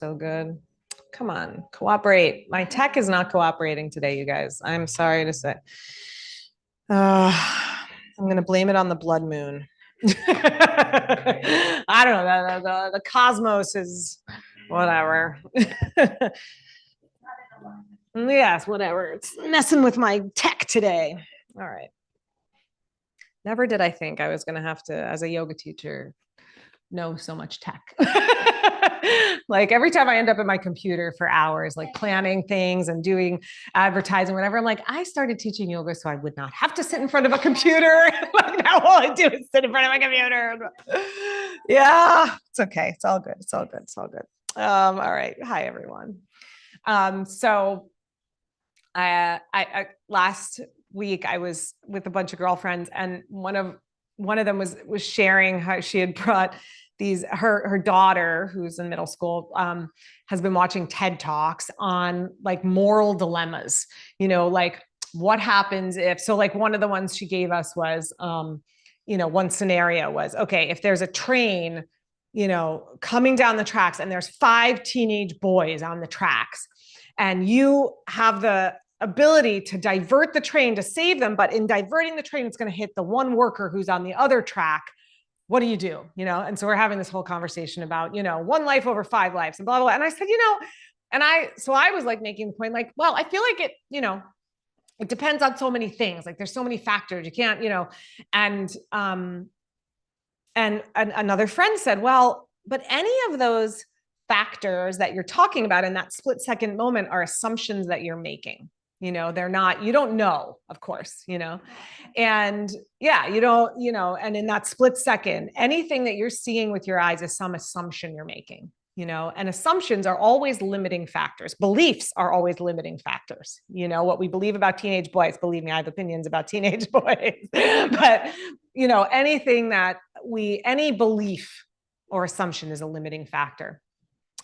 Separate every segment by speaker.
Speaker 1: So good. Come on, cooperate. My tech is not cooperating today, you guys. I'm sorry to say. Uh, I'm going to blame it on the blood moon. I don't know. The cosmos is whatever. Yes, whatever. It's messing with my tech today. All right. Never did I think I was going to have to, as a yoga teacher, know so much tech. Like every time I end up at my computer for hours, like planning things and doing advertising, whatever, I'm like, I started teaching yoga so I would not have to sit in front of a computer. Like now all I do is sit in front of my computer. Yeah, it's okay. It's all good. It's all good. It's all good. All right. Hi, everyone. So I last week I was with a bunch of girlfriends, and one of them was sharing how she had brought her daughter, who's in middle school, has been watching TED Talks on like moral dilemmas, like what happens if, so like one of the ones she gave us was, one scenario was, okay, if there's a train, coming down the tracks and there's 5 teenage boys on the tracks, and you have the ability to divert the train to save them, but in diverting the train, it's going to hit the one worker who's on the other track. What do you do? And so we're having this whole conversation about, one life over 5 lives and blah, blah, blah. And I said, so I was like making the point, like, well, I feel like it, it depends on so many things. Like there's so many factors you can't, and another friend said, well, but any of those factors that you're talking about in that split second moment are assumptions that you're making. They're not, you don't know, of course, and yeah, you don't, and in that split second, anything that you're seeing with your eyes is some assumption you're making, and assumptions are always limiting factors. Beliefs are always limiting factors. What we believe about teenage boys, believe me, I have opinions about teenage boys, but, any belief or assumption is a limiting factor.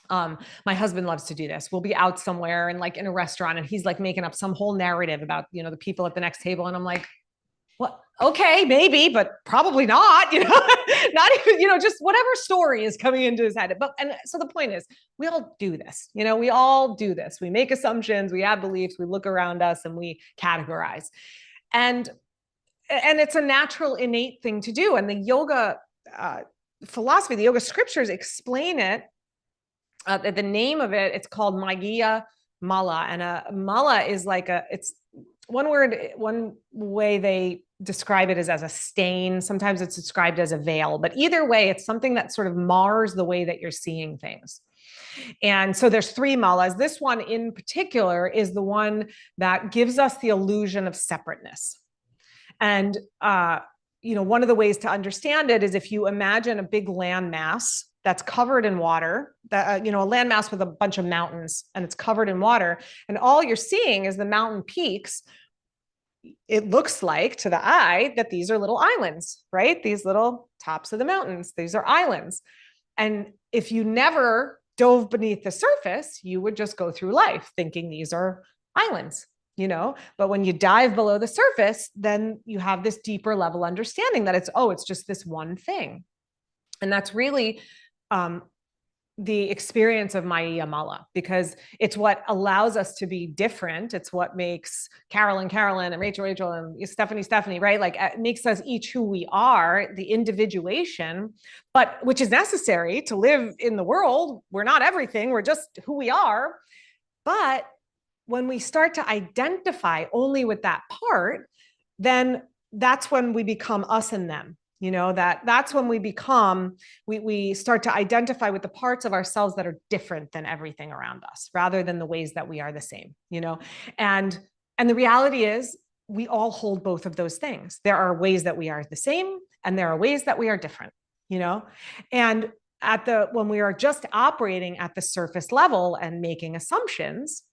Speaker 1: My husband loves to do this. We'll be out somewhere and like in a restaurant, and he's like making up some whole narrative about, the people at the next table. And I'm like, well, okay, maybe, but probably not, not even, just whatever story is coming into his head. And so the point is, we all do this, we all do this. We make assumptions, we have beliefs, we look around us and we categorize. And it's a natural, innate thing to do. And the yoga philosophy, the yoga scriptures explain it. The name of it, it's called Mayiya Mala. And a mala is like it's one word, one way they describe it is as a stain. Sometimes it's described as a veil, but either way, it's something that sort of mars the way that you're seeing things. And so there's 3 malas. This one in particular is the one that gives us the illusion of separateness. And, one of the ways to understand it is if you imagine a big landmass that's covered in water, that, a landmass with a bunch of mountains, and it's covered in water, and all you're seeing is the mountain peaks. It looks like to the eye that these are little islands, right? These little tops of the mountains, these are islands. And if you never dove beneath the surface, you would just go through life thinking these are islands. But when you dive below the surface, then you have this deeper level understanding that it's just this one thing. And that's really the experience of Mayiya Mala, because it's what allows us to be different. It's what makes Carolyn and Rachel and Stephanie, right? Like it makes us each who we are, the individuation, but which is necessary to live in the world. We're not everything. We're just who we are. But when we start to identify only with that part, then that's when we become us and them. That's when we start to identify with the parts of ourselves that are different than everything around us, rather than the ways that we are the same, and the reality is we all hold both of those things. There are ways that we are the same, and there are ways that we are different, and when we are just operating at the surface level and making assumptions,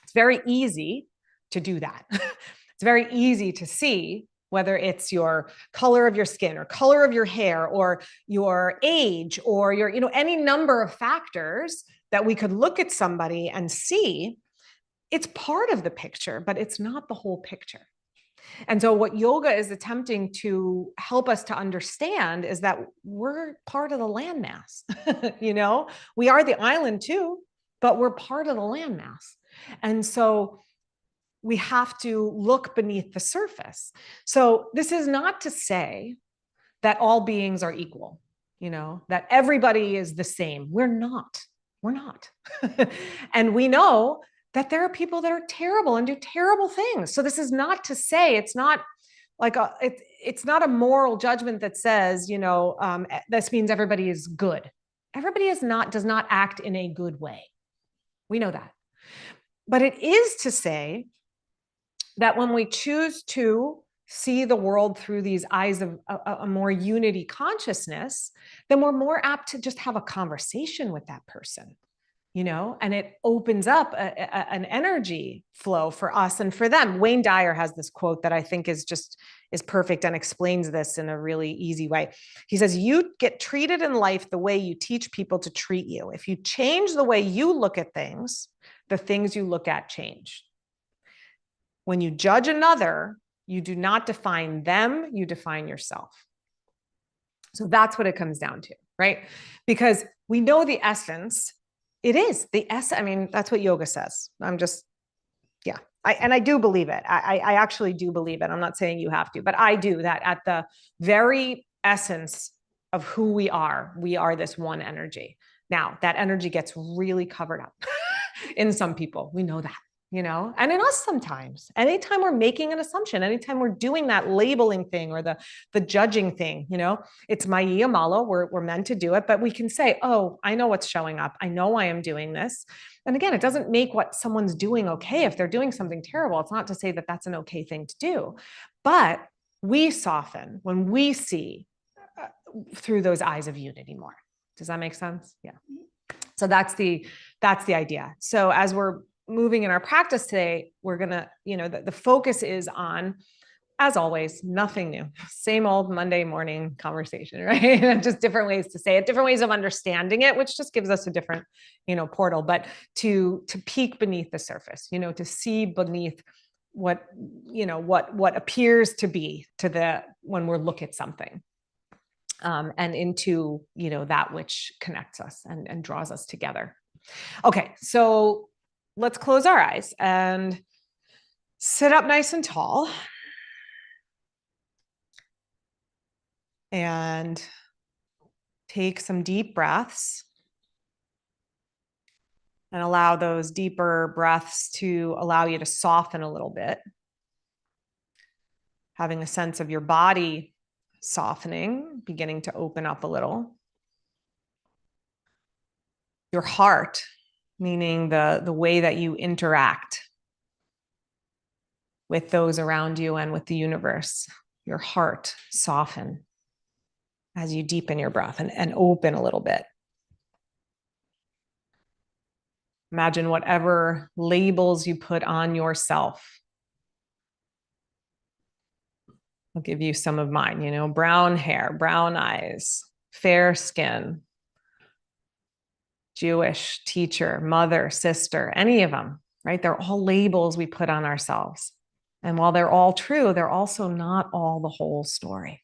Speaker 1: it's very easy to do that. It's very easy to see whether it's your color of your skin or color of your hair or your age or your, any number of factors that we could look at somebody and see. It's part of the picture, but it's not the whole picture. And so what yoga is attempting to help us to understand is that we're part of the landmass. We are the island too, but we're part of the landmass. And so we have to look beneath the surface. So this is not to say that all beings are equal, that everybody is the same. We're not. We're not. And we know that there are people that are terrible and do terrible things. So this is not to say, it's not like it's not a moral judgment that says, this means everybody is good. Everybody does not act in a good way. We know that. But it is to say that when we choose to see the world through these eyes of a more unity consciousness, then we're more apt to just have a conversation with that person, and it opens up an energy flow for us and for them. Wayne Dyer has this quote that I think is perfect and explains this in a really easy way. He says, you get treated in life the way you teach people to treat you. If you change the way you look at things, the things you look at change. When you judge another, you do not define them, you define yourself. So that's what it comes down to, right? Because we know the essence. It is the essence. I mean, that's what yoga says. Yeah. I do believe it. I actually do believe it. I'm not saying you have to, but I do, that at the very essence of who we are this one energy. Now, that energy gets really covered up in some people. We know that. And in us sometimes. Anytime we're making an assumption, anytime we're doing that labeling thing or the judging thing, it's Mayiya Mala. We're meant to do it, but we can say, oh, I know what's showing up. I know I am doing this. And again, it doesn't make what someone's doing okay. If they're doing something terrible, it's not to say that that's an okay thing to do. But we soften when we see through those eyes of unity more. Does that make sense? Yeah. So that's the idea. So as we're moving in our practice today, we're going to, the focus is on, as always, nothing new, same old Monday morning conversation, right? Just different ways to say it, different ways of understanding it, which just gives us a different, portal, but to peek beneath the surface, to see beneath what appears to be when we're look at something. And into, that which connects us and draws us together. Okay, so let's close our eyes and sit up nice and tall. And take some deep breaths. And allow those deeper breaths to allow you to soften a little bit. Having a sense of your body softening, beginning to open up a little. Your heart, meaning the way that you interact with those around you and with the universe. Your heart soften as you deepen your breath and open a little bit. Imagine whatever labels you put on yourself. I'll give you some of mine, brown hair, brown eyes, fair skin, Jewish, teacher, mother, sister, any of them, right? They're all labels we put on ourselves. And while they're all true, they're also not all the whole story.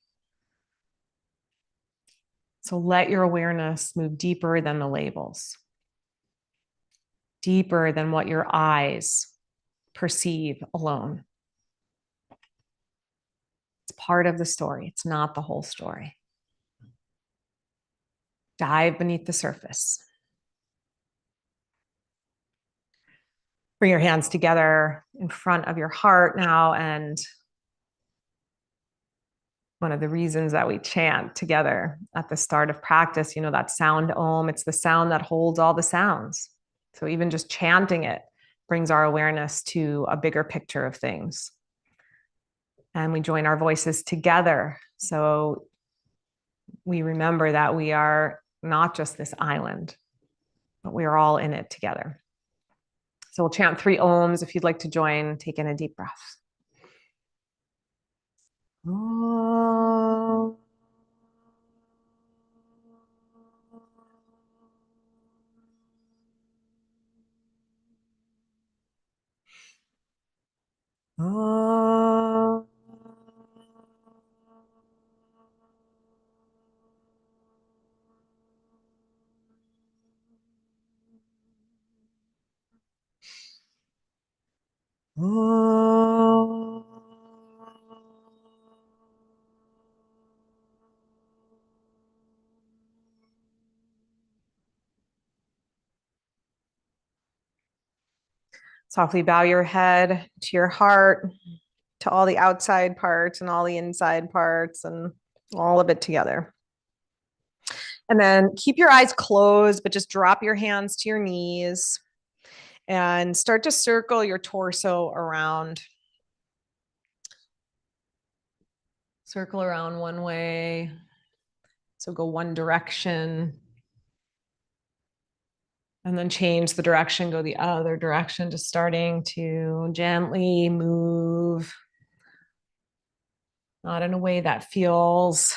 Speaker 1: So let your awareness move deeper than the labels, deeper than what your eyes perceive alone. It's part of the story. It's not the whole story. Dive beneath the surface. Bring your hands together in front of your heart now. And one of the reasons that we chant together at the start of practice, that sound Om, it's the sound that holds all the sounds. So even just chanting it brings our awareness to a bigger picture of things. And we join our voices together. So we remember that we are not just this island, but we are all in it together. So we'll chant 3 Oms. If you'd like to join, take in a deep breath. Om. Om. Oh. Softly bow your head to your heart, to all the outside parts and all the inside parts and all of it together. And then keep your eyes closed, but just drop your hands to your knees and start to circle your torso around. Circle around one way. So go one direction. And then change the direction, go the other direction, just starting to gently move, not in a way that feels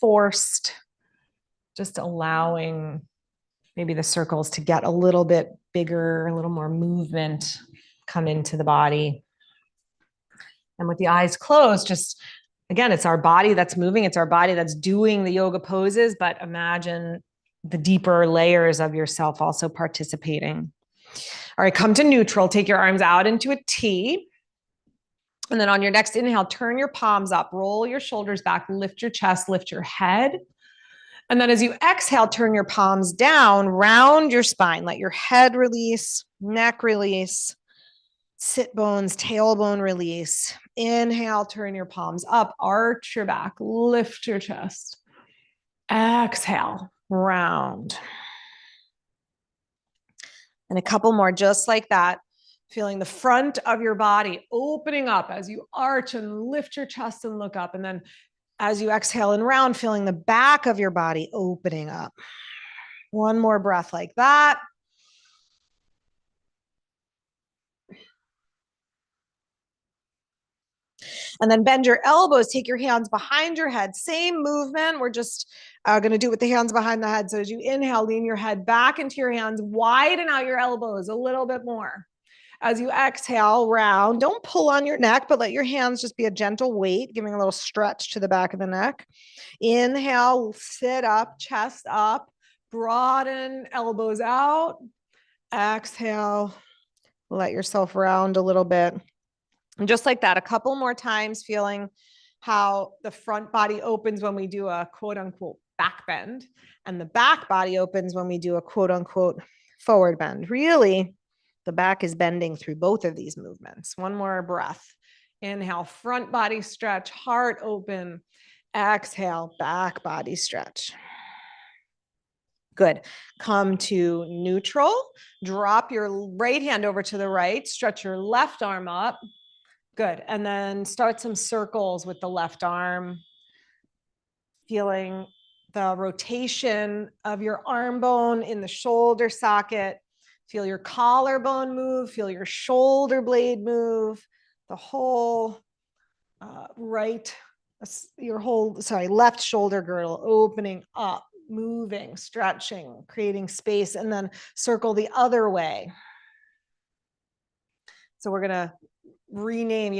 Speaker 1: forced, just allowing maybe the circles to get a little bit bigger, a little more movement come into the body. And with the eyes closed, just again, it's our body that's moving, it's our body that's doing the yoga poses, but imagine the deeper layers of yourself also participating. All right, come to neutral. Take your arms out into a T. And then on your next inhale, turn your palms up, roll your shoulders back, lift your chest, lift your head. And then as you exhale, turn your palms down, round your spine, let your head release, neck release, sit bones, tailbone release. Inhale, turn your palms up, arch your back, lift your chest. Exhale, round. And a couple more just like that. Feeling the front of your body opening up as you arch and lift your chest and look up. And then as you exhale and round, feeling the back of your body opening up. One more breath like that. And then bend your elbows, take your hands behind your head. Same movement. We're just going to do it with the hands behind the head. So as you inhale, lean your head back into your hands, widen out your elbows a little bit more. As you exhale, round. Don't pull on your neck, but let your hands just be a gentle weight, giving a little stretch to the back of the neck. Inhale, sit up, chest up, broaden, elbows out. Exhale, let yourself round a little bit. And just like that, a couple more times, feeling how the front body opens when we do a quote unquote back bend, and the back body opens when we do a quote unquote forward bend. Really, the back is bending through both of these movements. One more breath. Inhale, front body stretch, heart open. Exhale, back body stretch. Good. Come to neutral. Drop your right hand over to the right. Stretch your left arm up. Good. And then start some circles with the left arm. Feeling the rotation of your arm bone in the shoulder socket. Feel your collarbone move. Feel your shoulder blade move. The whole left shoulder girdle opening up, moving, stretching, creating space, and then circle the other way. So we're going to rename,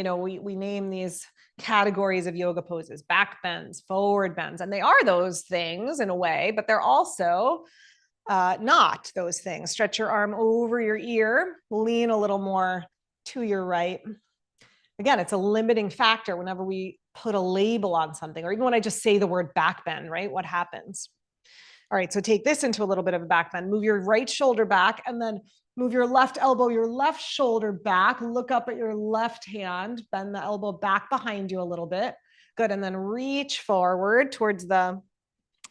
Speaker 1: we name these categories of yoga poses: back bends, forward bends. And they are those things in a way, but they're also not those things. Stretch your arm over your ear, lean a little more to your right. Again, it's a limiting factor whenever we put a label on something, or even when I just say the word back bend, right? What happens? All right, so take this into a little bit of a back bend. Move your right shoulder back, and then move your left elbow, your left shoulder back. Look up at your left hand. Bend the elbow back behind you a little bit. Good, and then reach forward towards the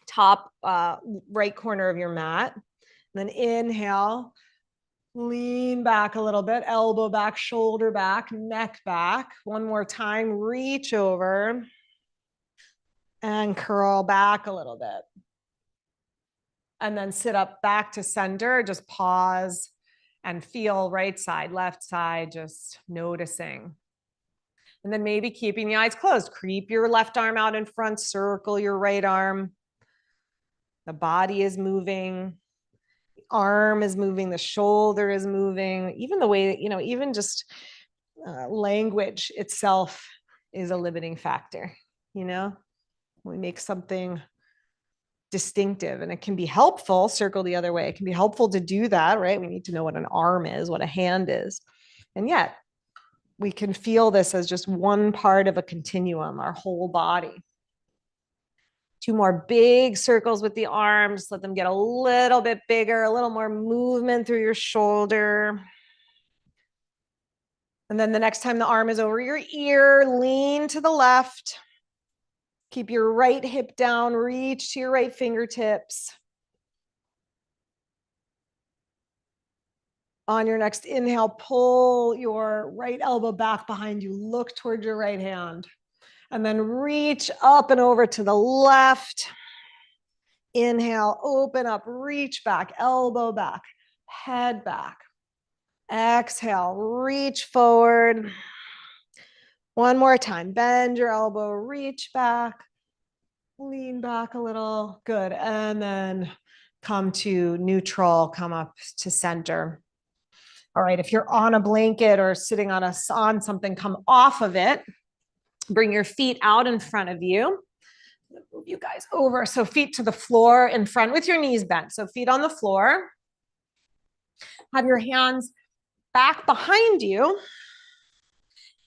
Speaker 1: top right corner of your mat. And then inhale, lean back a little bit, elbow back, shoulder back, neck back. One more time, reach over and curl back a little bit. And then sit up back to center, just pause and feel right side, left side, just noticing. And then maybe keeping the eyes closed, creep your left arm out in front, circle your right arm. The body is moving, the arm is moving, the shoulder is moving, even the way, even just language itself is a limiting factor. We make something distinctive, and it can be helpful. Circle the other way. It can be helpful to do that, right? We need to know what an arm is, what a hand is. And yet we can feel this as just one part of a continuum, our whole body. 2 more big circles with the arms. Let them get a little bit bigger, a little more movement through your shoulder. And then the next time the arm is over your ear, lean to the left. Keep your right hip down, reach to your right fingertips. On your next inhale, pull your right elbow back behind you. Look towards your right hand. And then reach up and over to the left. Inhale, open up, reach back, elbow back, head back. Exhale, reach forward. One more time. Bend your elbow, reach back, lean back a little. Good. And then come to neutral, come up to center. All right. If you're on a blanket or sitting on something, come off of it. Bring your feet out in front of you. Move you guys over. So feet to the floor in front with your knees bent. So feet on the floor. Have your hands back behind you.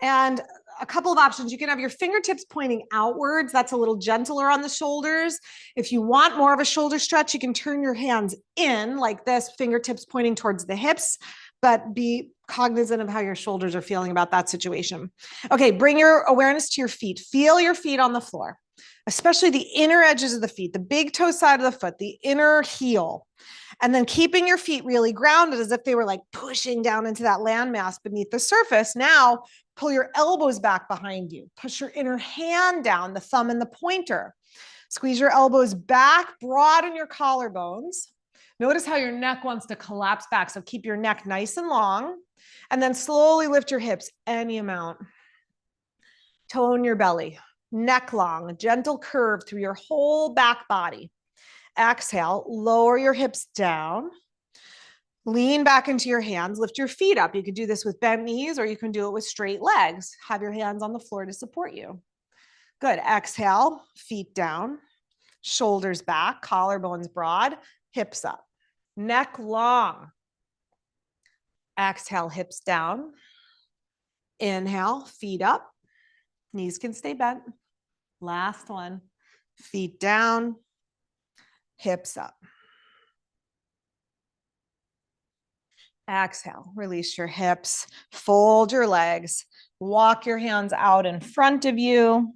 Speaker 1: And a couple of options. You can have your fingertips pointing outwards. That's a little gentler on the shoulders. If you want more of a shoulder stretch, you can turn your hands in like this, fingertips pointing towards the hips, but be cognizant of how your shoulders are feeling about that situation. Okay, bring your awareness to your feet. Feel your feet on the floor, especially the inner edges of the feet, the big toe side of the foot, the inner heel. And then keeping your feet really grounded as if they were like pushing down into that landmass beneath the surface. Now, pull your elbows back behind you. Push your inner hand down, the thumb and the pointer. Squeeze your elbows back, broaden your collarbones. Notice how your neck wants to collapse back. So keep your neck nice and long. And then slowly lift your hips any amount. Tone your belly. Neck long, a gentle curve through your whole back body. Exhale, lower your hips down. Lean back into your hands, lift your feet up. You could do this with bent knees or you can do it with straight legs. Have your hands on the floor to support you. Good. Exhale, feet down, shoulders back, collarbones broad, hips up, neck long. Exhale, hips down. Inhale, feet up. Knees can stay bent. Last one. Feet down, hips up. Exhale, release your hips, fold your legs, walk your hands out in front of you.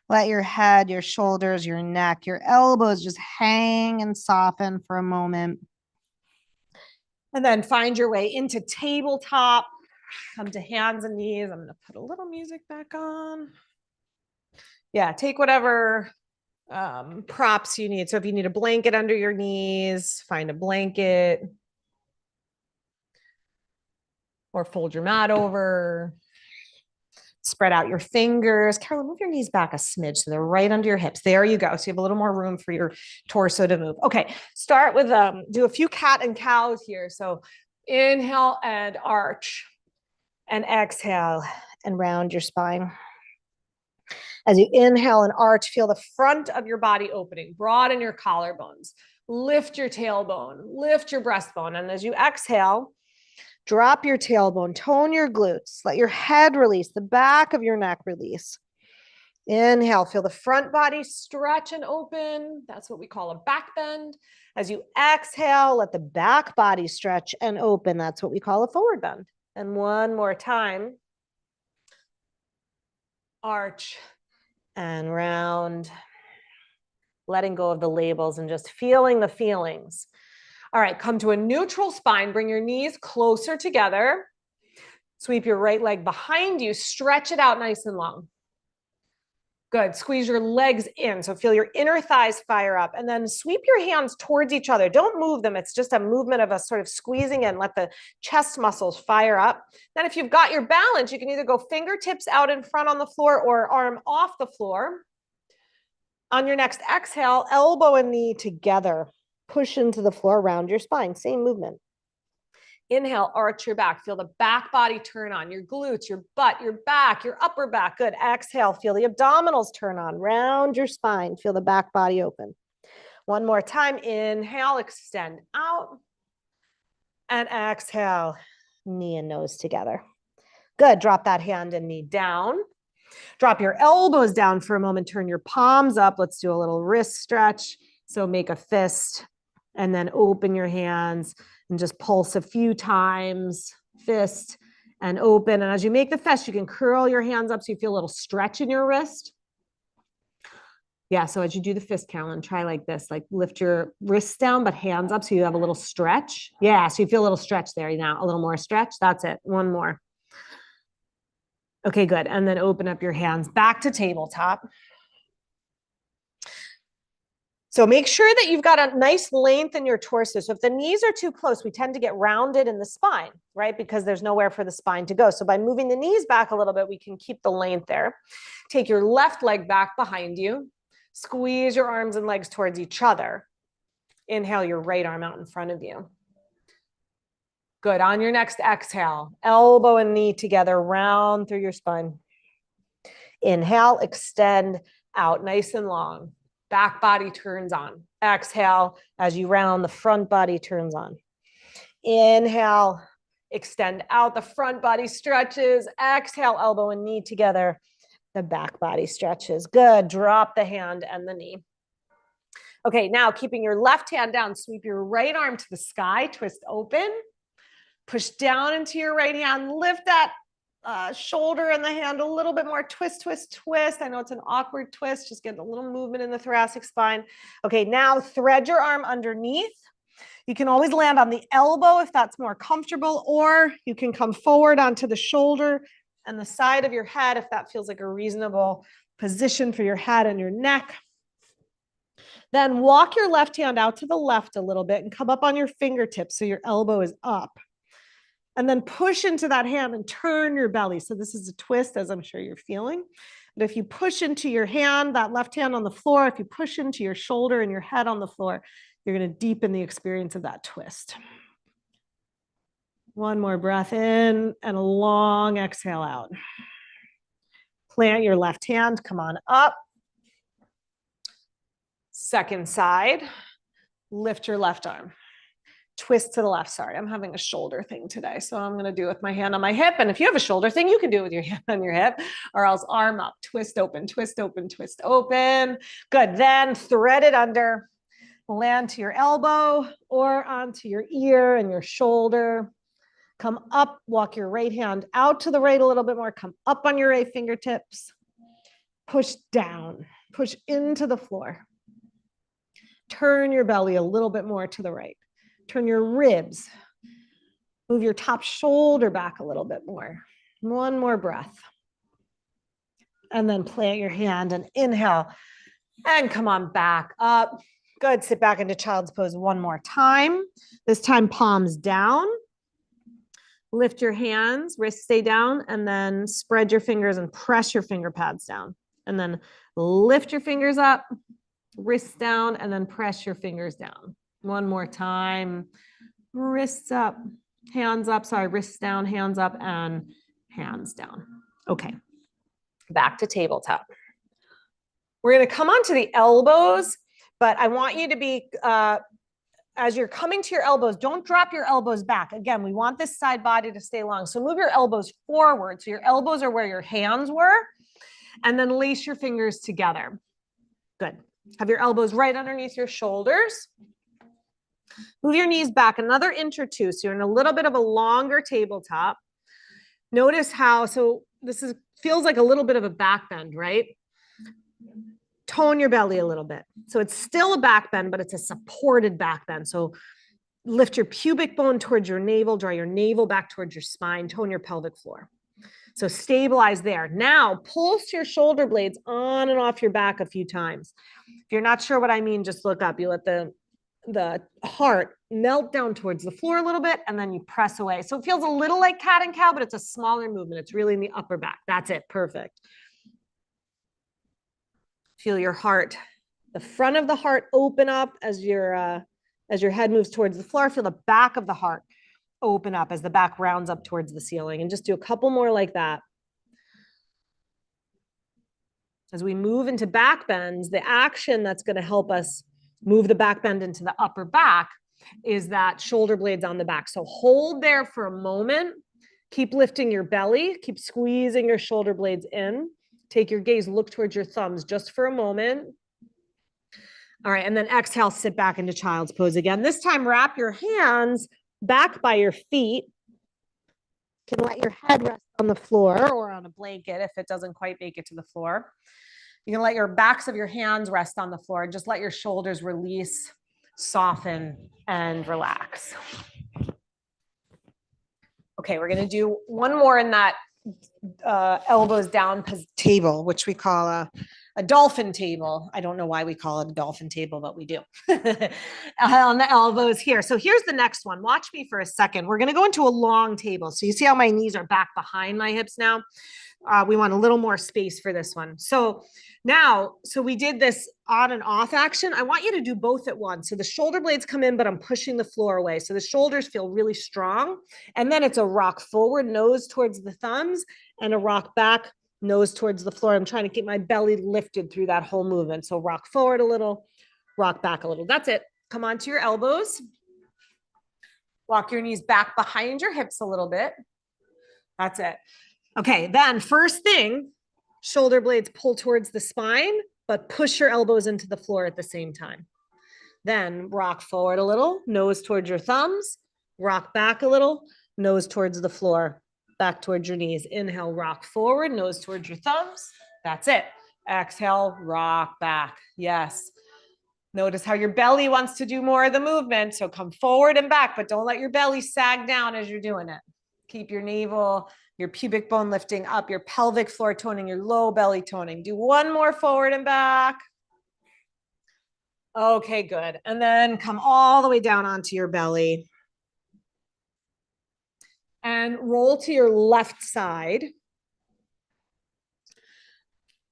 Speaker 1: Let your head, your shoulders, your neck, your elbows just hang and soften for a moment. And then find your way into tabletop. Come to hands and knees. I'm going to put a little music back on. Yeah, take whatever props you need. So if you need a blanket under your knees, find a blanket. Or fold your mat over. Spread out your fingers. Carolyn, move your knees back a smidge so they're right under your hips. There you go. So you have a little more room for your torso to move. Okay, start with, do a few cat and cows here. So inhale and arch. And exhale and round your spine. As you inhale and arch, feel the front of your body opening. Broaden your collarbones. Lift your tailbone. Lift your breastbone. And as you exhale, drop your tailbone, tone your glutes, let your head release, the back of your neck release. Inhale, feel the front body stretch and open. That's what we call a back bend. As you exhale, let the back body stretch and open. That's what we call a forward bend. And one more time. Arch and round. Letting go of the labels and just feeling the feelings. All right, come to a neutral spine. Bring your knees closer together. Sweep your right leg behind you. Stretch it out nice and long. Good. Squeeze your legs in. So feel your inner thighs fire up. And then sweep your hands towards each other. Don't move them. It's just a movement of a sort of squeezing in. Let the chest muscles fire up. Then if you've got your balance, you can either go fingertips out in front on the floor or arm off the floor. On your next exhale, elbow and knee together. Push into the floor, round your spine. Same movement. Inhale, arch your back. Feel the back body turn on. Your glutes, your butt, your back, your upper back. Good. Exhale, feel the abdominals turn on. Round your spine. Feel the back body open. One more time. Inhale, extend out. And exhale, knee and nose together. Good. Drop that hand and knee down. Drop your elbows down for a moment. Turn your palms up. Let's do a little wrist stretch. So make a fist and then open your hands and just pulse a few times. Fist and open. And as you make the fist, you can curl your hands up so you feel a little stretch in your wrist. Yeah, so as you do the fist, Carolyn, try like this, like lift your wrists down, but hands up so you have a little stretch. Yeah, so you feel a little stretch there now, a little more stretch. That's it. One more. Okay, good. And then open up your hands back to tabletop. So make sure that you've got a nice length in your torso. So if the knees are too close, we tend to get rounded in the spine, right? Because there's nowhere for the spine to go. So by moving the knees back a little bit, we can keep the length there. Take your left leg back behind you. Squeeze your arms and legs towards each other. Inhale your right arm out in front of you. Good. On your next exhale, elbow and knee together, round through your spine. Inhale, extend out nice and long. Back body turns on. Exhale, as you round, the front body turns on. Inhale, extend out, the front body stretches. Exhale, elbow and knee together. The back body stretches. Good. Drop the hand and the knee. Okay, now keeping your left hand down, sweep your right arm to the sky, twist open, push down into your right hand, lift that shoulder and the hand a little bit more, twist, twist, twist. I know it's an awkward twist, just get a little movement in the thoracic spine. Okay, now thread your arm underneath. You can always land on the elbow if that's more comfortable, or you can come forward onto the shoulder and the side of your head if that feels like a reasonable position for your head and your neck. Then walk your left hand out to the left a little bit and come up on your fingertips so your elbow is up. And then push into that hand and turn your belly. So this is a twist, as I'm sure you're feeling. But if you push into your hand, that left hand on the floor, if you push into your shoulder and your head on the floor, you're going to deepen the experience of that twist. One more breath in and a long exhale out. Plant your left hand, come on up. Second side, lift your left arm. Twist to the left. Sorry, I'm having a shoulder thing today. So I'm going to do it with my hand on my hip. And if you have a shoulder thing, you can do it with your hand on your hip, or else arm up, twist open, twist open, twist open. Good. Then thread it under, land to your elbow or onto your ear and your shoulder. Come up, walk your right hand out to the right a little bit more. Come up on your right fingertips. Push down, push into the floor. Turn your belly a little bit more to the right. Turn your ribs. Move your top shoulder back a little bit more. One more breath. And then plant your hand and inhale. And come on back up. Good. Sit back into child's pose one more time. This time, palms down. Lift your hands, wrists stay down, and then spread your fingers and press your finger pads down. And then lift your fingers up, wrists down, and then press your fingers down. One more time. Wrists up, hands up. Sorry, wrists down, hands up, and hands down. Okay. Back to tabletop. We're going to come onto the elbows, but I want you to be, as you're coming to your elbows, don't drop your elbows back. Again, we want this side body to stay long. So move your elbows forward. So your elbows are where your hands were, and then lace your fingers together. Good. Have your elbows right underneath your shoulders. Move your knees back another inch or two. So you're in a little bit of a longer tabletop. Notice how, so this feels like a little bit of a back bend, right? Tone your belly a little bit. So it's still a back bend, but it's a supported back bend. So lift your pubic bone towards your navel, draw your navel back towards your spine, tone your pelvic floor. So stabilize there. Now pulse your shoulder blades on and off your back a few times. If you're not sure what I mean, just look up. You let the heart melt down towards the floor a little bit, and then you press away. So it feels a little like cat and cow, but it's a smaller movement. It's really in the upper back. That's it. Perfect. Feel your heart, the front of the heart open up as your head moves towards the floor. Feel the back of the heart open up as the back rounds up towards the ceiling. And just do a couple more like that. As we move into back bends, the action that's going to help us move the back bend into the upper back is that shoulder blades on the back. So hold there for a moment Keep lifting your belly. Keep squeezing your shoulder blades in. Take your gaze, look towards your thumbs just for a moment. All right, and then exhale, sit back into child's pose again. This time, wrap your hands back by your feet. You can let your head rest on the floor or on a blanket if it doesn't quite make it to the floor. You can let your backs of your hands rest on the floor. Just let your shoulders release, soften, and relax. Okay, we're going to do one more in that elbows down table, which we call a dolphin table. I don't know why we call it a dolphin table, but we do. On the elbows here. So here's the next one. Watch me for a second. We're going to go into a long table. So you see how my knees are back behind my hips now? We want a little more space for this one. So now, so we did this on and off action. I want you to do both at once. So the shoulder blades come in, but I'm pushing the floor away. So the shoulders feel really strong. And then it's a rock forward, nose towards the thumbs, and a rock back, nose towards the floor. I'm trying to keep my belly lifted through that whole movement. So rock forward a little, rock back a little. That's it. Come onto your elbows. Walk your knees back behind your hips a little bit. That's it. Okay, then first thing, shoulder blades pull towards the spine, but push your elbows into the floor at the same time. Then rock forward a little, nose towards your thumbs, rock back a little, nose towards the floor, back towards your knees. Inhale, rock forward, nose towards your thumbs. That's it. Exhale, rock back. Yes. Notice how your belly wants to do more of the movement. So come forward and back, but don't let your belly sag down as you're doing it. Keep your navel, your pubic bone lifting up, your pelvic floor toning, your low belly toning. Do one more forward and back. Okay, good. And then come all the way down onto your belly. And roll to your left side.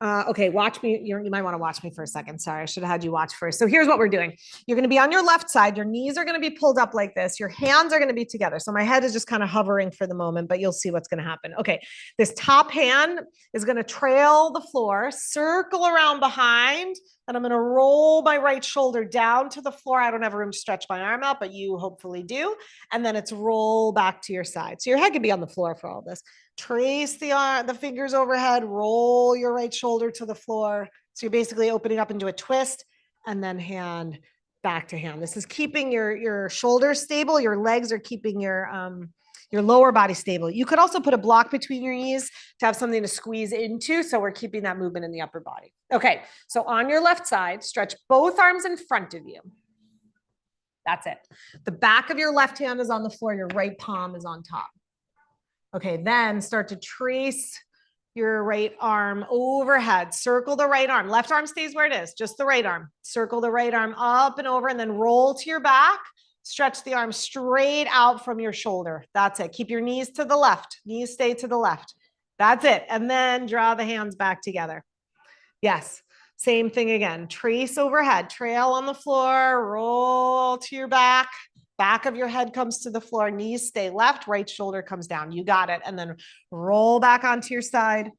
Speaker 1: Okay, watch me. You might want to watch me for a second. Sorry, I should have had you watch first. So here's what we're doing. You're going to be on your left side. Your knees are going to be pulled up like this. Your hands are going to be together. So my head is just kind of hovering for the moment, but you'll see what's going to happen. Okay, this top hand is going to trail the floor, circle around behind, and I'm going to roll my right shoulder down to the floor. I don't have room to stretch my arm out, but you hopefully do. And then it's roll back to your side. So your head could be on the floor for all this. Trace the fingers overhead, roll your right shoulder to the floor. So you're basically opening up into a twist and then hand back to hand. This is keeping your shoulders stable. Your legs are keeping your lower body stable. You could also put a block between your knees to have something to squeeze into. So we're keeping that movement in the upper body. Okay, so on your left side, stretch both arms in front of you. That's it. The back of your left hand is on the floor. Your right palm is on top. Okay, then start to trace your right arm overhead. Circle the right arm. Left arm stays where it is, just the right arm. Circle the right arm up and over and then roll to your back. Stretch the arm straight out from your shoulder. That's it. Keep your knees to the left. Knees stay to the left. That's it. And then draw the hands back together. Yes, same thing again. Trace overhead, trail on the floor, roll to your back. Back of your head comes to the floor, knees stay left, right shoulder comes down. You got it. And then roll back onto your side.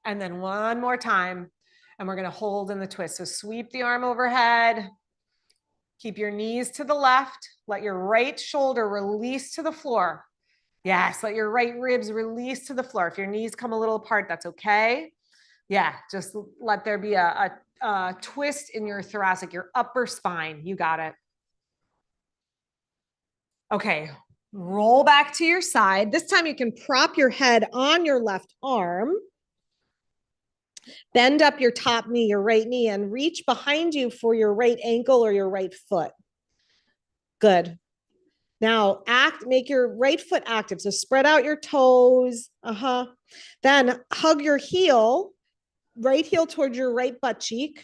Speaker 1: And then one more time. And we're going to hold in the twist. So sweep the arm overhead. Keep your knees to the left. Let your right shoulder release to the floor. Yes, let your right ribs release to the floor. If your knees come a little apart, that's okay. Yeah, just let there be a twist in your thoracic, your upper spine. You got it. Okay, roll back to your side. This time you can prop your head on your left arm. Bend up your top knee, your right knee, and reach behind you for your right ankle or your right foot. Good. Now make your right foot active. So spread out your toes. Then hug your heel, right heel towards your right butt cheek.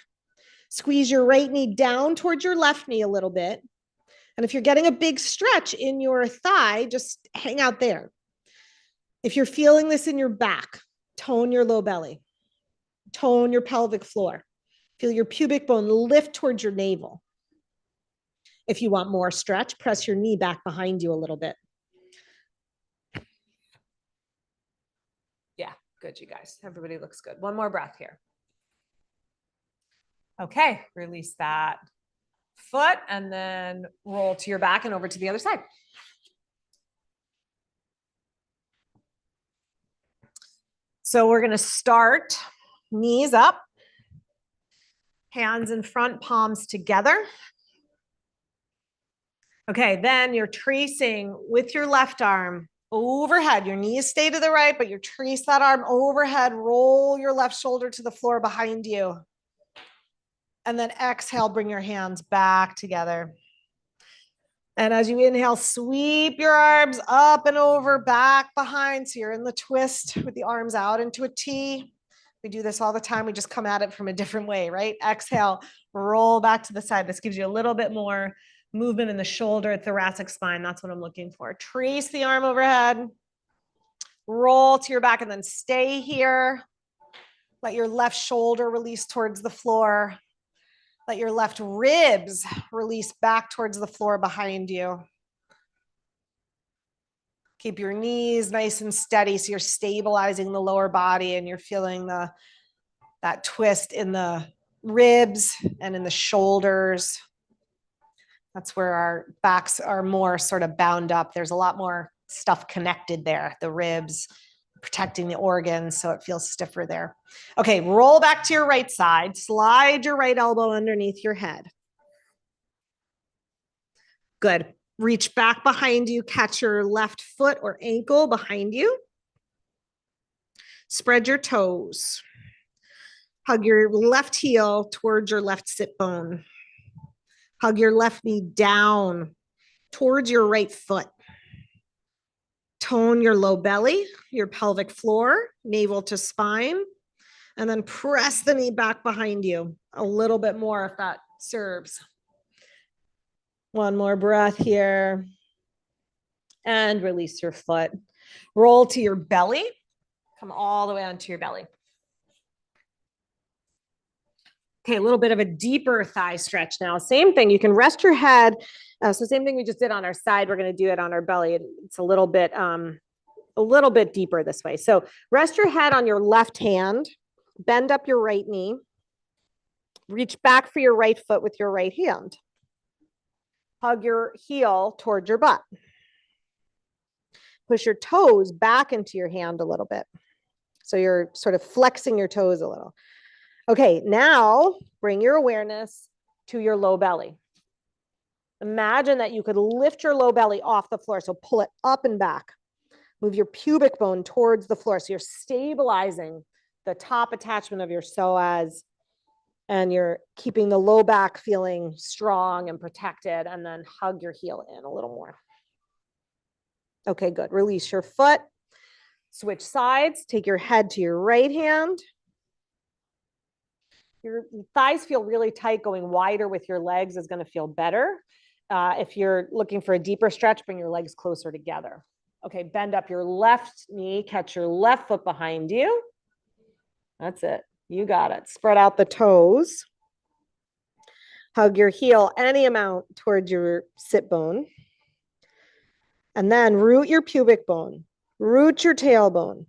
Speaker 1: Squeeze your right knee down towards your left knee a little bit. And if you're getting a big stretch in your thigh, just hang out there. If you're feeling this in your back, tone your low belly, tone your pelvic floor. Feel your pubic bone lift towards your navel. If you want more stretch, press your knee back behind you a little bit. Yeah, good, you guys. Everybody looks good. One more breath here. Okay, release that foot and then roll to your back and over to the other side. So we're going to start knees up, hands in front, palms together. Okay, then you're tracing with your left arm overhead. Your knees stay to the right, but you trace that arm overhead. Roll your left shoulder to the floor behind you. And then exhale, bring your hands back together. And as you inhale, sweep your arms up and over, back behind. So you're in the twist with the arms out into a T. We do this all the time. We just come at it from a different way, right? Exhale, roll back to the side. This gives you a little bit more movement in the shoulder, thoracic spine. That's what I'm looking for. Trace the arm overhead, roll to your back, and then stay here. Let your left shoulder release towards the floor. Let your left ribs release back towards the floor behind you. Keep your knees nice and steady so you're stabilizing the lower body and you're feeling that twist in the ribs and in the shoulders. That's where our backs are more sort of bound up. There's a lot more stuff connected there, the ribs, protecting the organs, so it feels stiffer there. Okay, roll back to your right side. Slide your right elbow underneath your head. Good. Reach back behind you. Catch your left foot or ankle behind you. Spread your toes. Hug your left heel towards your left sit bone. Hug your left knee down towards your right foot. Tone your low belly, your pelvic floor, navel to spine, and then press the knee back behind you a little bit more if that serves. One more breath here. And release your foot. Roll to your belly. Come all the way onto your belly. Okay, a little bit of a deeper thigh stretch now. Same thing. You can rest your head. So same thing we just did on our side. We're going to do it on our belly. It's a little bit deeper this way. So rest your head on your left hand. Bend up your right knee. Reach back for your right foot with your right hand. Hug your heel towards your butt. Push your toes back into your hand a little bit. So you're sort of flexing your toes a little. Okay, now bring your awareness to your low belly. Imagine that you could lift your low belly off the floor. So pull it up and back. Move your pubic bone towards the floor. So you're stabilizing the top attachment of your psoas and you're keeping the low back feeling strong and protected, and then hug your heel in a little more. Okay, good. Release your foot. Switch sides. Take your head to your right hand. Your thighs feel really tight. Going wider with your legs is going to feel better. If you're looking for a deeper stretch, bring your legs closer together. Okay, bend up your left knee. Catch your left foot behind you. That's it. You got it. Spread out the toes. Hug your heel any amount towards your sit bone. And then root your pubic bone. Root your tailbone.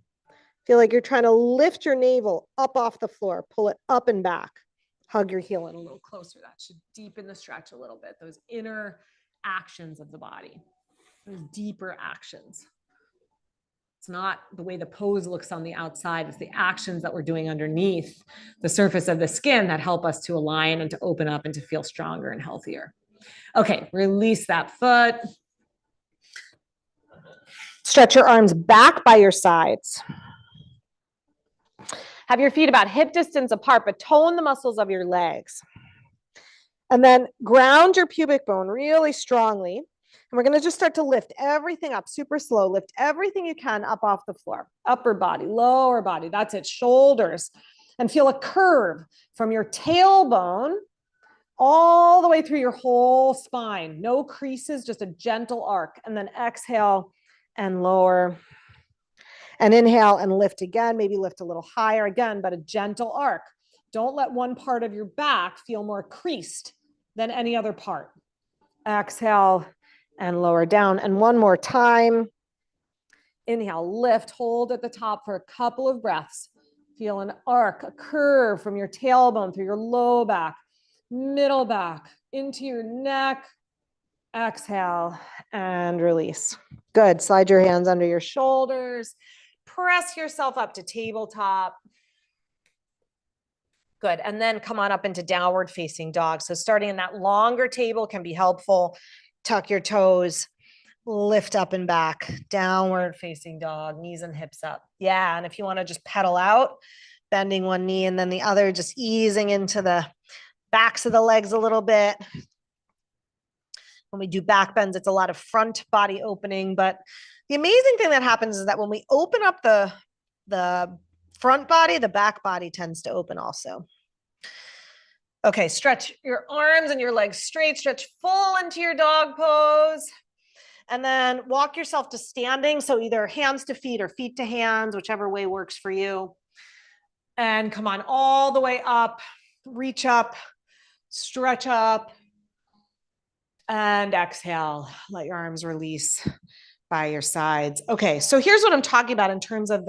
Speaker 1: Feel like you're trying to lift your navel up off the floor. Pull it up and back. Hug your heel in a little closer. That should deepen the stretch a little bit. Those inner actions of the body. Those deeper actions. It's not the way the pose looks on the outside. It's the actions that we're doing underneath the surface of the skin that help us to align and to open up and to feel stronger and healthier. Okay, release that foot. Stretch your arms back by your sides. Have your feet about hip distance apart, but tone the muscles of your legs. And then ground your pubic bone really strongly. And we're going to just start to lift everything up super slow. Lift everything you can up off the floor. Upper body, lower body. That's it. Shoulders. And feel a curve from your tailbone all the way through your whole spine. No creases, just a gentle arc. And then exhale and lower. And inhale and lift again. Maybe lift a little higher again, but a gentle arc. Don't let one part of your back feel more creased than any other part. Exhale and lower down. And one more time. Inhale, lift, hold at the top for a couple of breaths. Feel an arc, a curve from your tailbone through your low back, middle back, into your neck. Exhale and release. Good. Slide your hands under your shoulders. Press yourself up to tabletop. Good. And then come on up into downward facing dog. So starting in that longer table can be helpful. Tuck your toes, lift up and back, downward facing dog, knees and hips up. Yeah. And if you want to just pedal out, bending one knee and then the other, just easing into the backs of the legs a little bit. When we do back bends, it's a lot of front body opening. But the amazing thing that happens is that when we open up the front body, the back body tends to open also. Okay, stretch your arms and your legs straight, stretch full into your dog pose. And then walk yourself to standing. So either hands to feet or feet to hands, whichever way works for you. And come on all the way up, reach up, stretch up, and exhale. Let your arms release by your sides. Okay, so here's what I'm talking about in terms of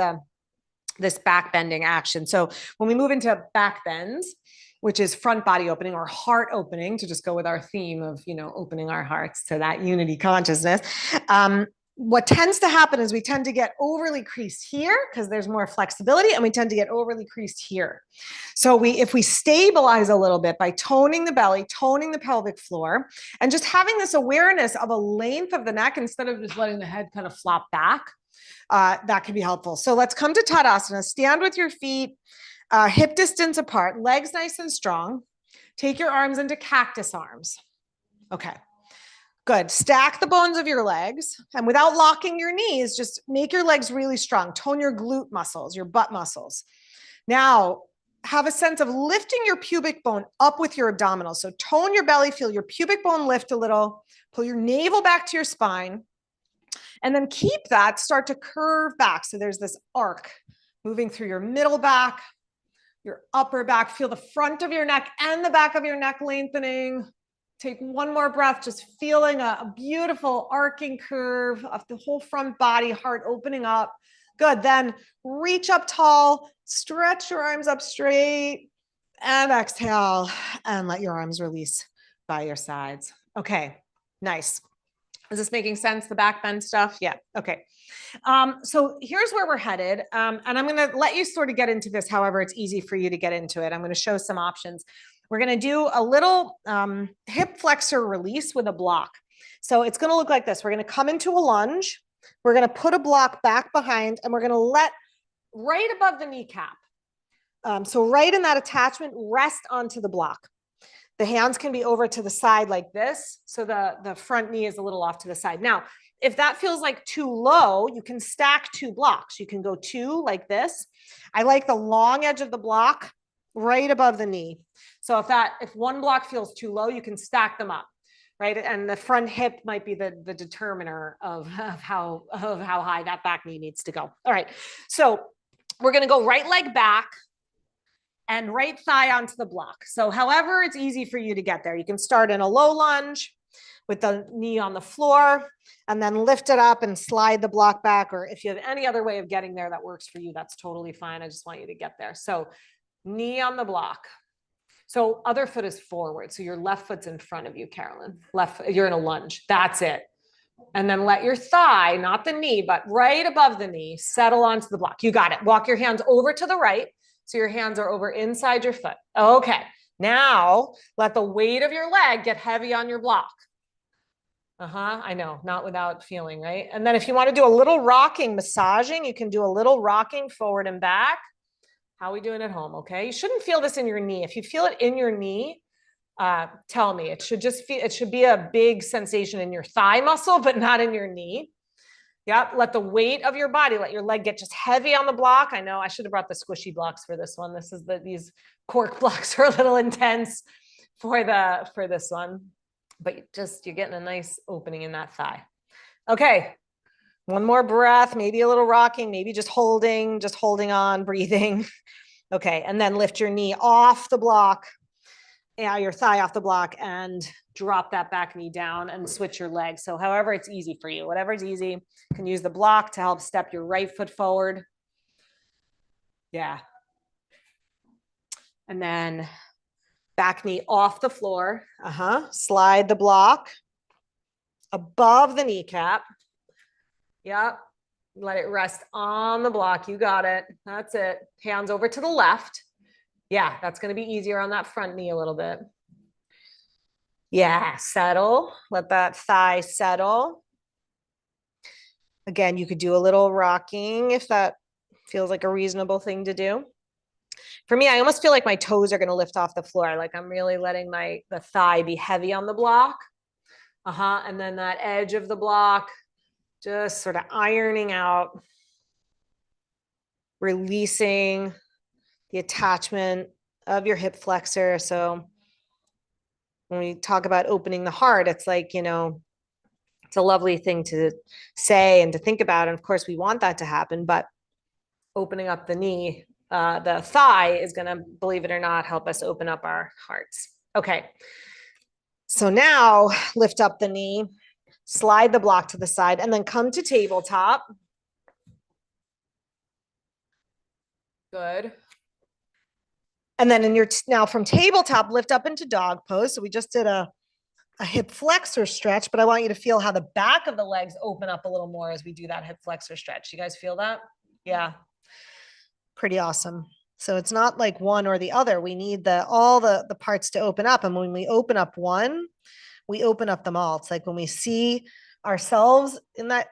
Speaker 1: this back bending action. So when we move into back bends, which is front body opening or heart opening, to just go with our theme of, opening our hearts to that unity consciousness. What tends to happen is we tend to get overly creased here because there's more flexibility, and we tend to get overly creased here. So if we stabilize a little bit by toning the belly, toning the pelvic floor, and just having this awareness of a length of the neck instead of just letting the head kind of flop back, that can be helpful. So let's come to Tadasana. Stand with your feet hip distance apart, legs nice and strong. Take your arms into cactus arms. Okay. Good. Stack the bones of your legs, and without locking your knees, just make your legs really strong. Tone your glute muscles, your butt muscles. Now, have a sense of lifting your pubic bone up with your abdominals. So tone your belly, feel your pubic bone lift a little, pull your navel back to your spine, and then keep that, start to curve back. So there's this arc moving through your middle back, your upper back. Feel the front of your neck and the back of your neck lengthening. Take one more breath, just feeling a beautiful arcing curve of the whole front body, heart opening up. Good. Then reach up tall, stretch your arms up straight, and exhale, and let your arms release by your sides. Okay, nice. Is this making sense, the back bend stuff? Yeah, okay. So here's where we're headed. And I'm going to let you sort of get into this however it's easy for you to get into it. I'm going to show some options. We're going to do a little hip flexor release with a block. So it's going to look like this. We're going to come into a lunge. We're going to put a block back behind, and we're going to let right above the kneecap. So right in that attachment, rest onto the block. The hands can be over to the side like this. So the front knee is a little off to the side. Now, if that feels like too low, you can stack two blocks. You can go two like this. I like the long edge of the block right above the knee. So if one block feels too low, you can stack them up, right? And the front hip might be the determiner of how high that back knee needs to go. All right. So we're going to go right leg back and right thigh onto the block. So however it's easy for you to get there, you can start in a low lunge with the knee on the floor and then lift it up and slide the block back. Or if you have any other way of getting there that works for you, that's totally fine. I just want you to get there. So knee on the block. So other foot is forward. So your left foot's in front of you, Carolyn. You're in a lunge. That's it. And then let your thigh, not the knee, but right above the knee, settle onto the block. You got it. Walk your hands over to the right. So your hands are over inside your foot. Okay. Now let the weight of your leg get heavy on your block. I know, not without feeling, right? And then if you want to do a little rocking, massaging, you can do a little rocking forward and back. How are we doing at home? Okay. You shouldn't feel this in your knee. If you feel it in your knee, tell me. It should be a big sensation in your thigh muscle, but not in your knee. Yep. Let the weight of your body, let your leg get just heavy on the block. I know I should have brought the squishy blocks for this one. These cork blocks are a little intense for this one, but you're getting a nice opening in that thigh. Okay. One more breath, maybe a little rocking, maybe just holding on, breathing. Okay. And then lift your knee off the block. Yeah, your thigh off the block, and drop that back knee down and switch your leg. So however it's easy for you, whatever's easy, you can use the block to help step your right foot forward. Yeah. And then back knee off the floor. Slide the block above the kneecap. Yep. Let it rest on the block. You got it. That's it. Hands over to the left. Yeah, that's going to be easier on that front knee a little bit. Yeah, settle. Let that thigh settle. Again, you could do a little rocking if that feels like a reasonable thing to do. For me, I almost feel like my toes are going to lift off the floor. Like I'm really letting the thigh be heavy on the block. And then that edge of the block, just sort of ironing out, releasing the attachment of your hip flexor. So when we talk about opening the heart, it's like, it's a lovely thing to say and to think about. And of course, we want that to happen, but opening up the knee, the thigh is going to, believe it or not, help us open up our hearts. Okay. So now lift up the knee, slide the block to the side, and then come to tabletop. Good. And then now from tabletop, lift up into dog pose. So we just did a hip flexor stretch, but I want you to feel how the back of the legs open up a little more as we do that hip flexor stretch. You guys feel that? Yeah. Pretty awesome. So it's not like one or the other. We need all the parts to open up. And when we open up one, we open up them all. It's like when we see ourselves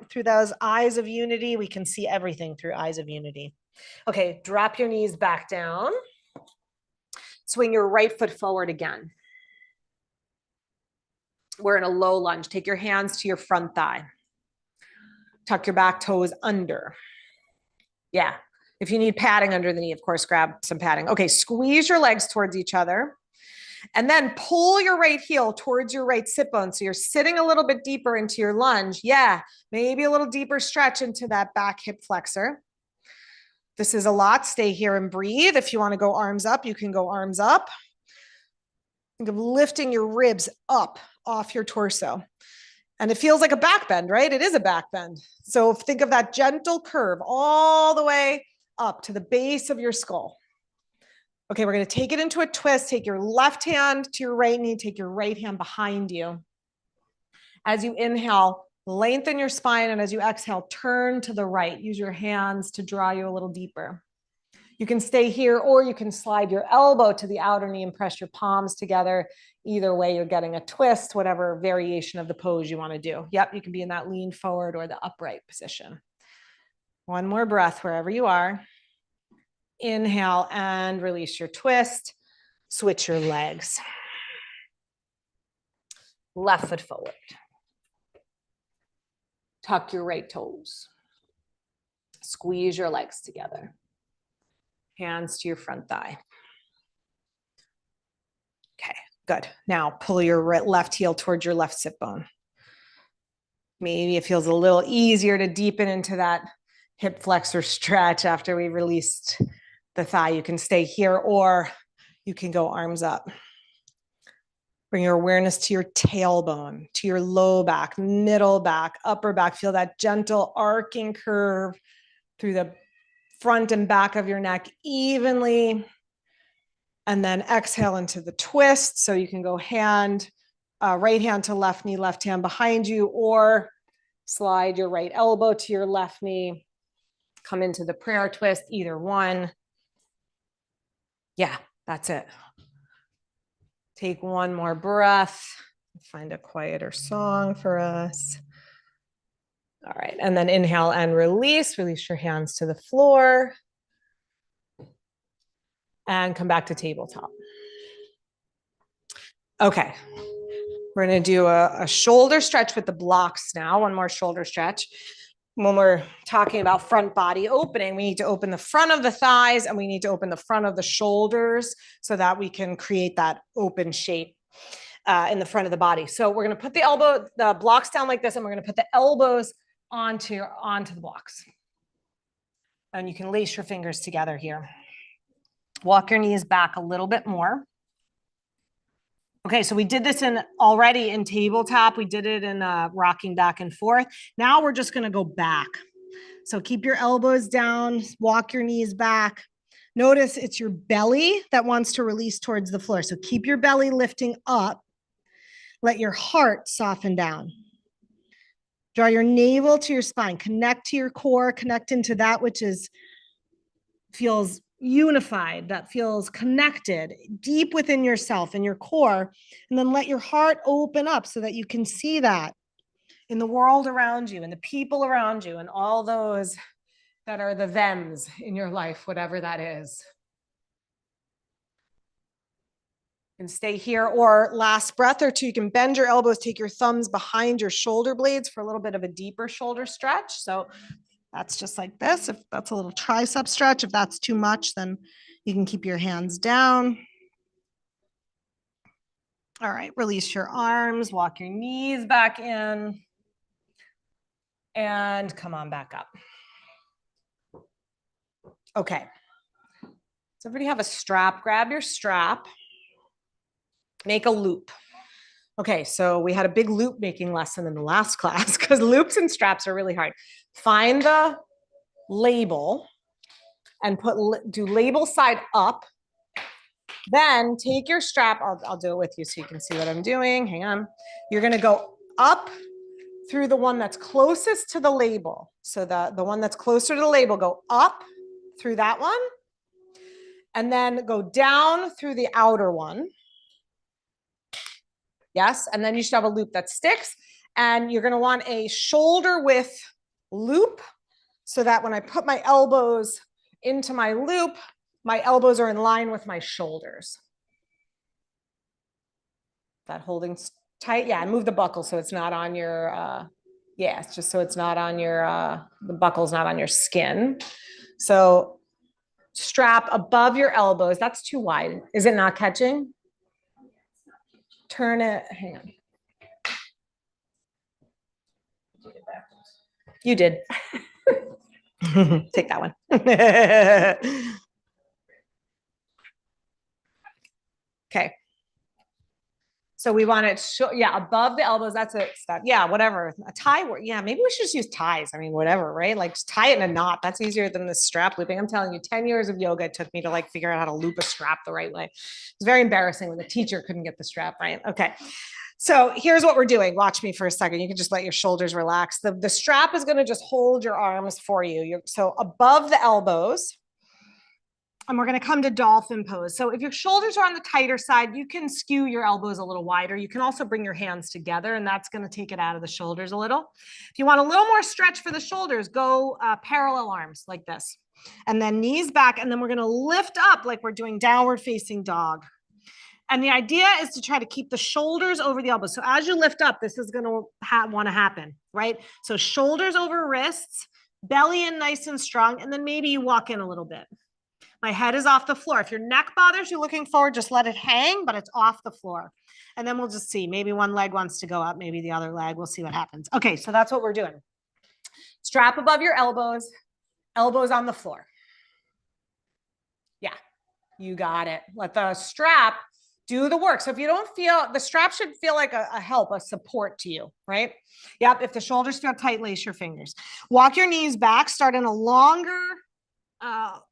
Speaker 1: through those eyes of unity, we can see everything through eyes of unity. Okay, drop your knees back down. Swing your right foot forward again. We're in a low lunge. Take your hands to your front thigh. Tuck your back toes under. Yeah. If you need padding under the knee, of course, grab some padding. Okay, squeeze your legs towards each other. And then pull your right heel towards your right sit bone. So you're sitting a little bit deeper into your lunge. Yeah, maybe a little deeper stretch into that back hip flexor. This is a lot. Stay here and breathe. If you want to go arms up, you can go arms up. Think of lifting your ribs up off your torso. And it feels like a back bend, right? It is a back bend. So think of that gentle curve all the way up to the base of your skull. Okay, we're going to take it into a twist. Take your left hand to your right knee. Take your right hand behind you. As you inhale, lengthen your spine. And as you exhale, turn to the right. Use your hands to draw you a little deeper. You can stay here or you can slide your elbow to the outer knee and press your palms together. Either way, you're getting a twist, whatever variation of the pose you want to do. Yep, you can be in that lean forward or the upright position. One more breath wherever you are. Inhale and release your twist. Switch your legs. Left foot forward. Tuck your right toes. Squeeze your legs together. Hands to your front thigh. Okay, good. Now pull your left heel towards your left sit bone. Maybe it feels a little easier to deepen into that hip flexor stretch after we released the thigh. You can stay here or you can go arms up. Bring your awareness to your tailbone, to your low back, middle back, upper back. Feel that gentle arcing curve through the front and back of your neck evenly. And then exhale into the twist. So you can go right hand to left knee, left hand behind you, or slide your right elbow to your left knee. Come into the prayer twist, either one. Yeah, that's it. Take one more breath. Find a quieter song for us. All right, and then inhale and release. Release your hands to the floor. And come back to tabletop. Okay, we're going to do a shoulder stretch with the blocks now. One more shoulder stretch. When we're talking about front body opening, we need to open the front of the thighs and we need to open the front of the shoulders so that we can create that open shape in the front of the body. So we're going to put the blocks down like this, and we're going to put the elbows onto the blocks. And you can lace your fingers together here. Walk your knees back a little bit more. Okay, so we did this already in tabletop. We did it in rocking back and forth. Now we're just going to go back. So keep your elbows down, walk your knees back. Notice it's your belly that wants to release towards the floor. So keep your belly lifting up. Let your heart soften down.
Speaker 2: Draw your navel to your spine. Connect to your core. Connect into that which feels unified, that feels connected deep within yourself and your core. And then let your heart open up so that you can see that in the world around you and the people around you and all those that are the thems in your life, whatever that is. And stay here, or last breath or two, you can bend your elbows, take your thumbs behind your shoulder blades for a little bit of a deeper shoulder stretch. So that's just like this. If that's a little tricep stretch, if that's too much, then you can keep your hands down. All right, release your arms, walk your knees back in, and come on back up. Okay. Does everybody have a strap? Grab your strap. Make a loop. Okay, so we had a big loop making lesson in the last class because loops and straps are really hard. Find the label and do label side up. Then take your strap. I'll do it with you so you can see what I'm doing. Hang on. You're going to go up through the one that's closest to the label. So the one that's closer to the label, go up through that one. And then go down through the outer one. Yes, and then you should have a loop that sticks. And you're going to want a shoulder width loop so that when I put my elbows into my loop, my elbows are in line with my shoulders. That holding tight? Yeah, and move the buckle so it's not on your, yeah, it's just so it's not on your, the buckle's not on your skin. So strap above your elbows. That's too wide. Is it not catching? Turn it, hang on. You did. Take that one. Okay. So we want it, yeah, above the elbows. That's it. Yeah, whatever. A tie. Yeah, maybe we should just use ties. I mean, whatever, right? Like just tie it in a knot. That's easier than the strap looping. I'm telling you, 10 years of yoga it took me to like figure out how to loop a strap the right way. It's very embarrassing when the teacher couldn't get the strap right. Okay. So here's what we're doing. Watch me for a second. You can just let your shoulders relax. The strap is going to just hold your arms for you. So above the elbows. And we're going to come to dolphin pose. So if your shoulders are on the tighter side, you can skew your elbows a little wider. You can also bring your hands together, and that's going to take it out of the shoulders a little. If you want a little more stretch for the shoulders, go parallel arms like this. And then knees back, and then we're going to lift up like we're doing downward facing dog. And the idea is to try to keep the shoulders over the elbows. So as you lift up, this is going to want to happen, right? So shoulders over wrists, belly in nice and strong, and then maybe you walk in a little bit. My head is off the floor. If your neck bothers you looking forward, just let it hang, but it's off the floor. And then we'll just see. Maybe one leg wants to go up, maybe the other leg. We'll see what happens. Okay, so that's what we're doing. Strap above your elbows, elbows on the floor. Yeah, you got it. Let the strap do the work. So if you don't feel, the strap should feel like a help, a support to you, right? Yep, if the shoulders feel tight, lace your fingers. Walk your knees back, start in a longer,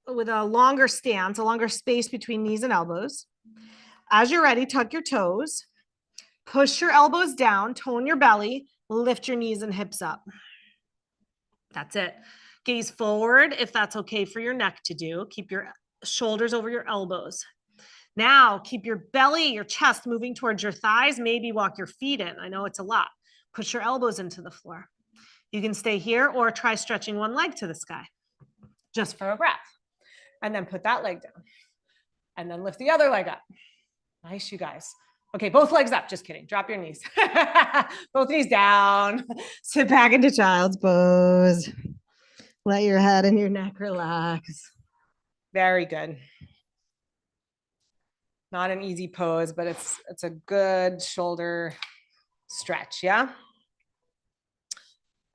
Speaker 2: with a longer stance, a longer space between knees and elbows. As you're ready, tuck your toes, push your elbows down, tone your belly, lift your knees and hips up. That's it. Gaze forward if that's okay for your neck to do. Keep your shoulders over your elbows. Now keep your belly, your chest moving towards your thighs. Maybe walk your feet in. I know it's a lot. Push your elbows into the floor. You can stay here or try stretching one leg to the sky. Just for a breath. And then put that leg down. And then lift the other leg up. Nice, you guys. Okay, both legs up. Just kidding. Drop your knees. Both knees down. Sit back into child's pose. Let your head and your neck relax. Very good. Not an easy pose, but it's a good shoulder stretch, yeah?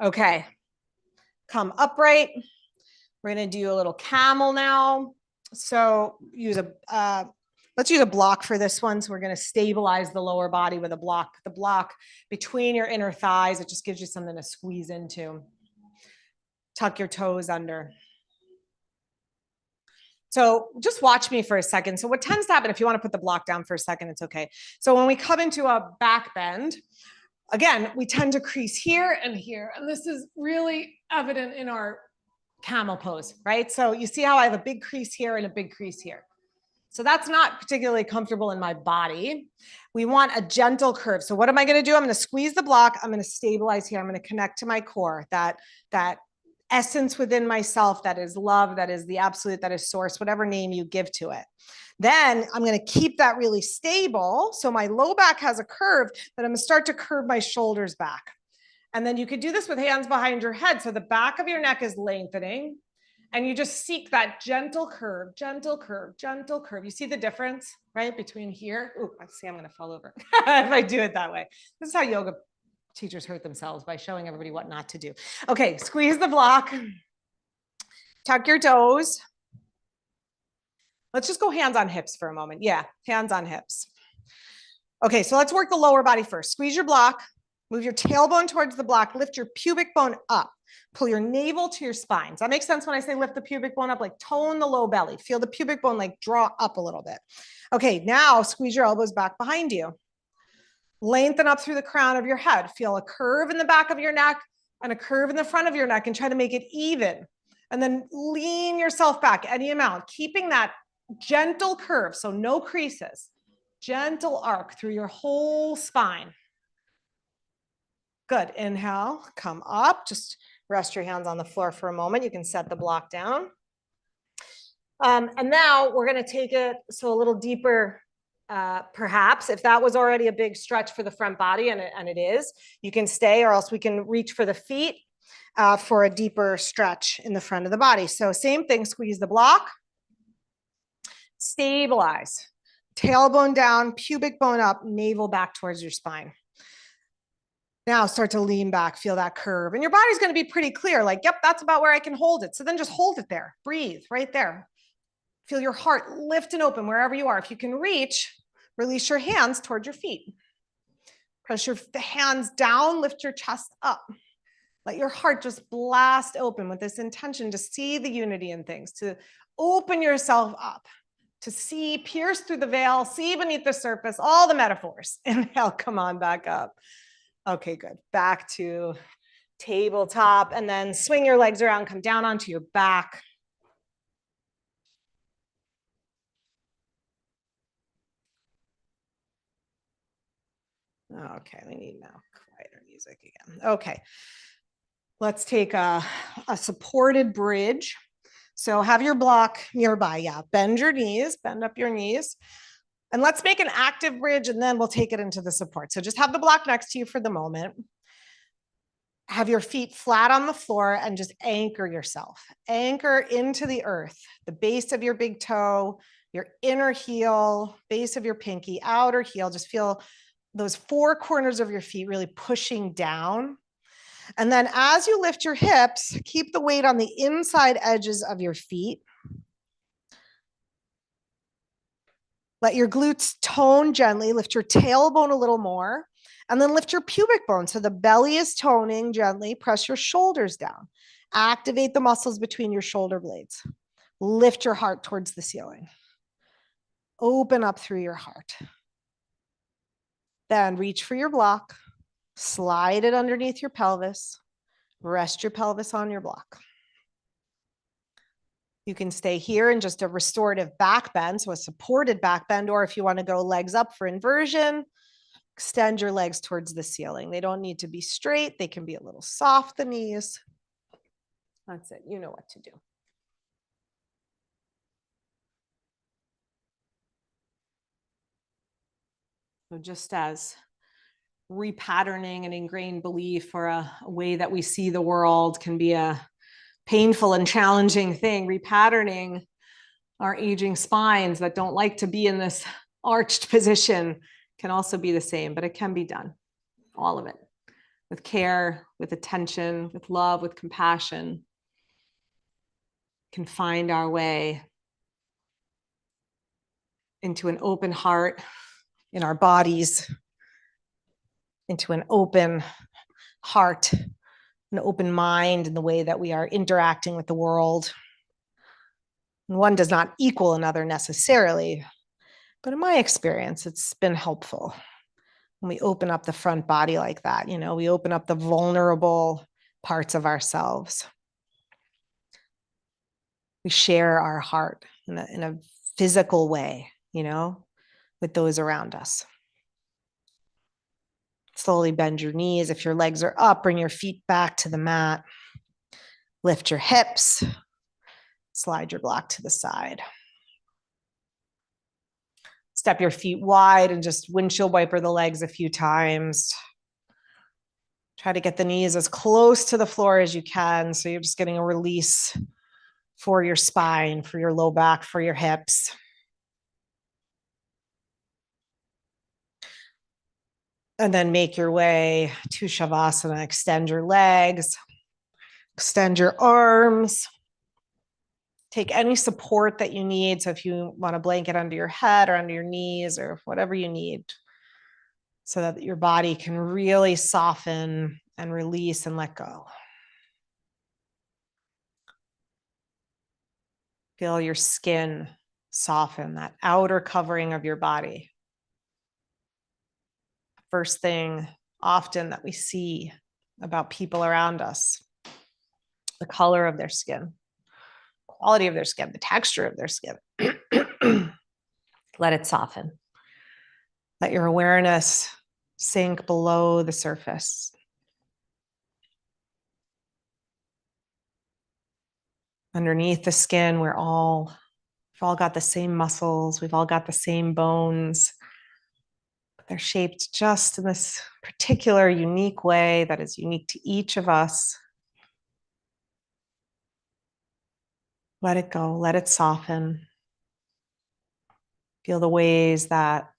Speaker 2: Okay. Come upright. We're going to do a little camel now. So let's use a block for this one. So we're going to stabilize the lower body with a block. The block between your inner thighs. It just gives you something to squeeze into. Tuck your toes under. So just watch me for a second. So what tends to happen, if you want to put the block down for a second, it's okay. So when we come into a back bend,
Speaker 1: Again, we tend to crease here and here, and this is really evident in our camel pose, right? So you see how I have a big crease here and a big crease here. So that's not particularly comfortable in my body. We want a gentle curve. So what am I going to do? I'm going to squeeze the block. I'm going to stabilize here. I'm going to connect to my core, that essence within myself that is love, that is the absolute, that is source, whatever name you give to it. Then I'm going to keep that really stable. So my low back has a curve, but I'm going to start to curve my shoulders back. And then you could do this with hands behind your head. So the back of your neck is lengthening. And you just seek that gentle curve, gentle curve, gentle curve. You see the difference, right? Between here. Oh, I see I'm going to fall over if I do it that way. This is how yoga teachers hurt themselves, by showing everybody what not to do. Okay, squeeze the block. Tuck your toes. Let's just go hands on hips for a moment. Yeah, hands on hips. Okay, so let's work the lower body first. Squeeze your block. Move your tailbone towards the block. Lift your pubic bone up. Pull your navel to your spine. Does that make sense when I say lift the pubic bone up? Like tone the low belly. Feel the pubic bone like draw up a little bit. Okay, now squeeze your elbows back behind you. Lengthen up through the crown of your head. Feel a curve in the back of your neck and a curve in the front of your neck, and try to make it even. And then lean yourself back any amount, keeping that gentle curve, so no creases. Gentle arc through your whole spine. Good. Inhale, come up. Just rest your hands on the floor for a moment. You can set the block down. And now we're going to take it so a little deeper, perhaps. If that was already a big stretch for the front body, and it is, you can stay, or else we can reach for the feet for a deeper stretch in the front of the body. So same thing, squeeze the block. Stabilize. Tailbone down, pubic bone up, navel back towards your spine. Now start to lean back, feel that curve. And your body's going to be pretty clear, like, yep, that's about where I can hold it. So then just hold it there. Breathe right there. Feel your heart lift and open wherever you are. If you can reach, release your hands towards your feet. Press your hands down, lift your chest up. Let your heart just blast open with this intention to see the unity in things, to open yourself up, to see, pierce through the veil, see beneath the surface, all the metaphors. Inhale, come on back up. Okay, good. Back to tabletop, and then swing your legs around, come down onto your back. Okay, we need now quieter music again. Okay, let's take a supported bridge. So have your block nearby. Yeah, bend your knees, bend up your knees. And let's make an active bridge, and then we'll take it into the support. So just have the block next to you for the moment. Have your feet flat on the floor and just anchor yourself. Anchor into the earth, the base of your big toe, your inner heel, base of your pinky, outer heel. Just feel those four corners of your feet really pushing down. And then as you lift your hips, keep the weight on the inside edges of your feet. Let your glutes tone gently. Lift your tailbone a little more. And then lift your pubic bone so the belly is toning gently. Press your shoulders down. Activate the muscles between your shoulder blades. Lift your heart towards the ceiling. Open up through your heart. Then reach for your block. Slide it underneath your pelvis. Rest your pelvis on your block. You can stay here in just a restorative back bend, so a supported back bend, or if you want to go legs up for inversion, extend your legs towards the ceiling. They don't need to be straight. They can be a little soft, the knees. That's it. You know what to do. So just as repatterning an ingrained belief or a way that we see the world can be a painful and challenging thing, repatterning our aging spines that don't like to be in this arched position can also be the same, but it can be done. All of it. With care, with attention, with love, with compassion. Can find our way into an open heart in our bodies, into an open heart, an open mind in the way that we are interacting with the world. And one does not equal another necessarily, but in my experience, it's been helpful
Speaker 2: when we open up the front body like that, we open up the vulnerable parts of ourselves. We share our heart in a physical way, with those around us. Slowly bend your knees. If your legs are up, bring your feet back to the mat. Lift your hips. Slide your block to the side. Step your feet wide and just windshield wiper the legs a few times. Try to get the knees as close to the floor as you can. So you're just getting a release for your spine, for your low back, for your hips. And then make your way to Shavasana. Extend your legs, extend your arms. Take any support that you need. So if you want a blanket under your head or under your knees or whatever you need, so that your body can really soften and release and let go. Feel your skin soften, that outer covering of your body. First thing often that we see about people around us, the color of their skin, quality of their skin, the texture of their skin. Let it soften. Let your awareness sink below the surface. Underneath the skin, we've all got the same muscles, we've all got the same bones. But they're shaped just in this particular unique way that is unique to each of us. Let it go, let it soften. Feel the ways that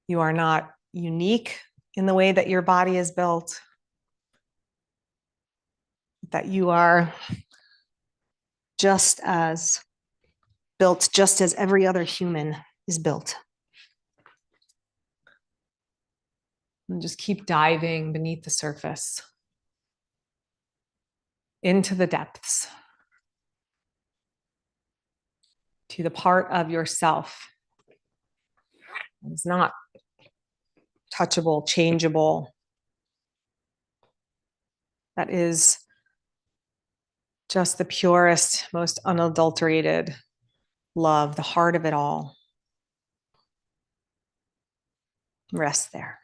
Speaker 2: you are not unique in the way that your body is built, that you are just as built, just as every other human is built. And just keep diving beneath the surface, into the depths, to the part of yourself that is not touchable, changeable, that is just the purest, most unadulterated love, the heart of it all. Rest there.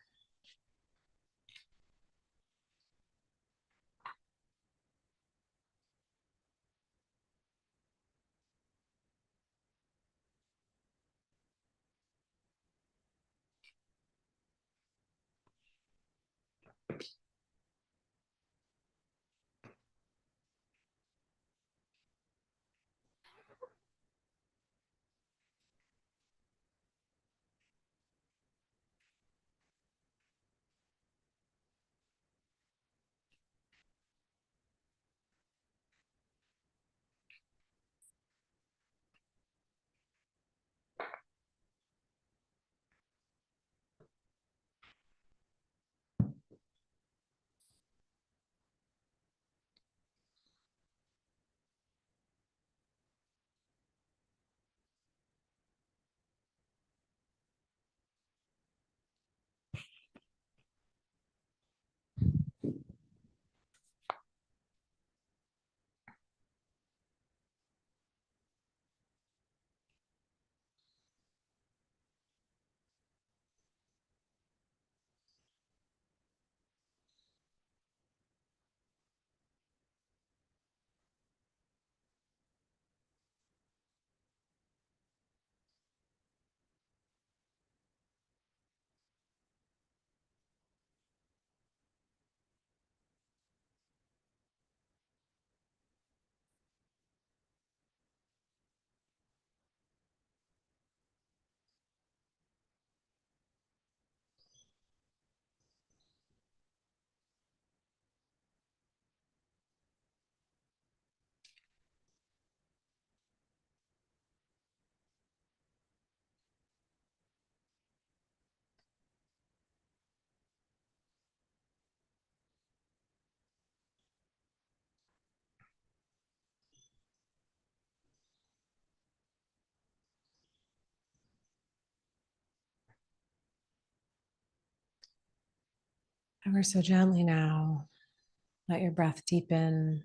Speaker 1: Ever so gently now, let your breath deepen.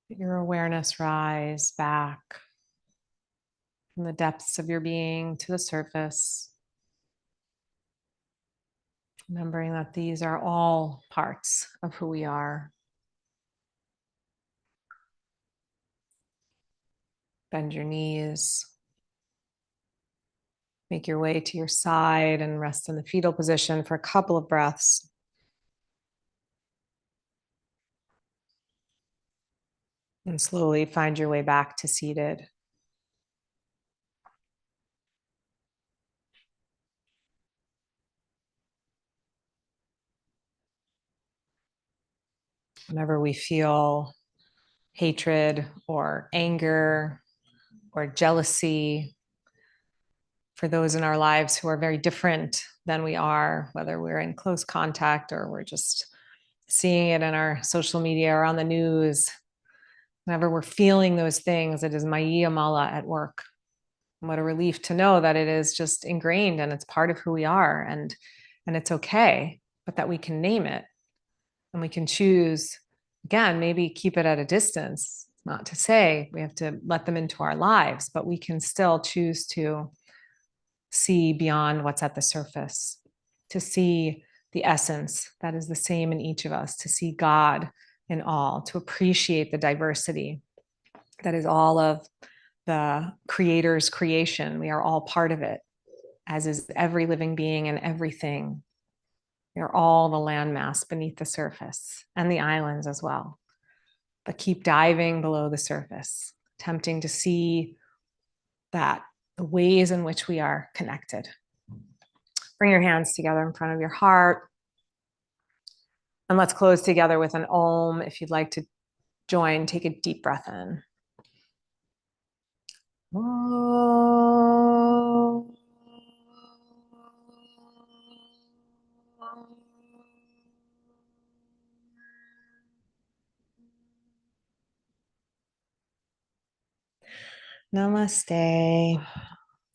Speaker 1: Let your awareness rise back from the depths of your being to the surface. Remembering that these are all parts of who we are. Bend your knees. Make your way to your side and rest in the fetal position for a couple of breaths. And slowly find your way back to seated. Whenever we feel hatred or anger or jealousy for those in our lives who are very different than we are, whether we're in close contact or we're just seeing it in our social media or on the news, whenever we're feeling those things, it is Mayiya Mala at work. And what a relief to know that it is just ingrained and it's part of who we are, and it's okay, but that we can name it and we can choose, again, maybe keep it at a distance. Not to say we have to let them into our lives, but we can still choose to see beyond what's at the surface, to see the essence that is the same in each of us, to see God in all, to appreciate the diversity that is all of the Creator's creation. We are all part of it, as is every living being and everything. We are all the landmass beneath the surface and the islands as well. But keep diving below the surface, attempting to see that the ways in which we are connected. Bring your hands together in front of your heart. And let's close together with an Om. If you'd like to join, take a deep breath in. Om. Namaste.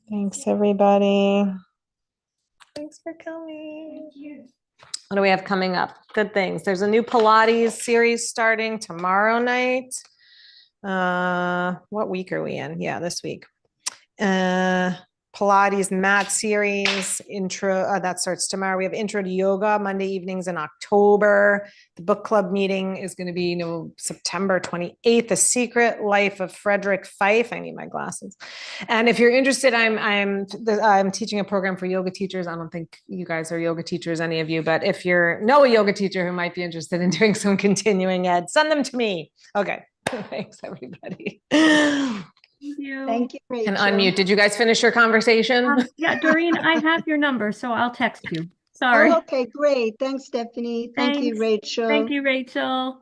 Speaker 1: Thanks, everybody. Thanks for coming. Thank you. What do we have coming up? Good things. There's a new Pilates series starting tomorrow night. What week are we in? Yeah, this week. Pilates mat series intro that starts tomorrow. We have intro to yoga Monday evenings in October. The book club meeting is going to be September 28th. The Secret Life of Frederick Fife. I need my glasses. And if you're interested, I'm teaching a program for yoga teachers. I don't think you guys are yoga teachers, any of you, but if you know a yoga teacher who might be interested in doing some continuing ed, send them to me. Okay. Thanks, everybody.
Speaker 3: Thank you.
Speaker 4: Thank you, Rachel.
Speaker 1: And unmute. Did you guys finish your conversation?
Speaker 3: Yeah, Doreen, I have your number, so I'll text you. Sorry.
Speaker 4: Oh, okay, great. Thanks, Stephanie. Thank you,
Speaker 3: Thanks.
Speaker 4: Rachel.
Speaker 3: Thank you, Rachel.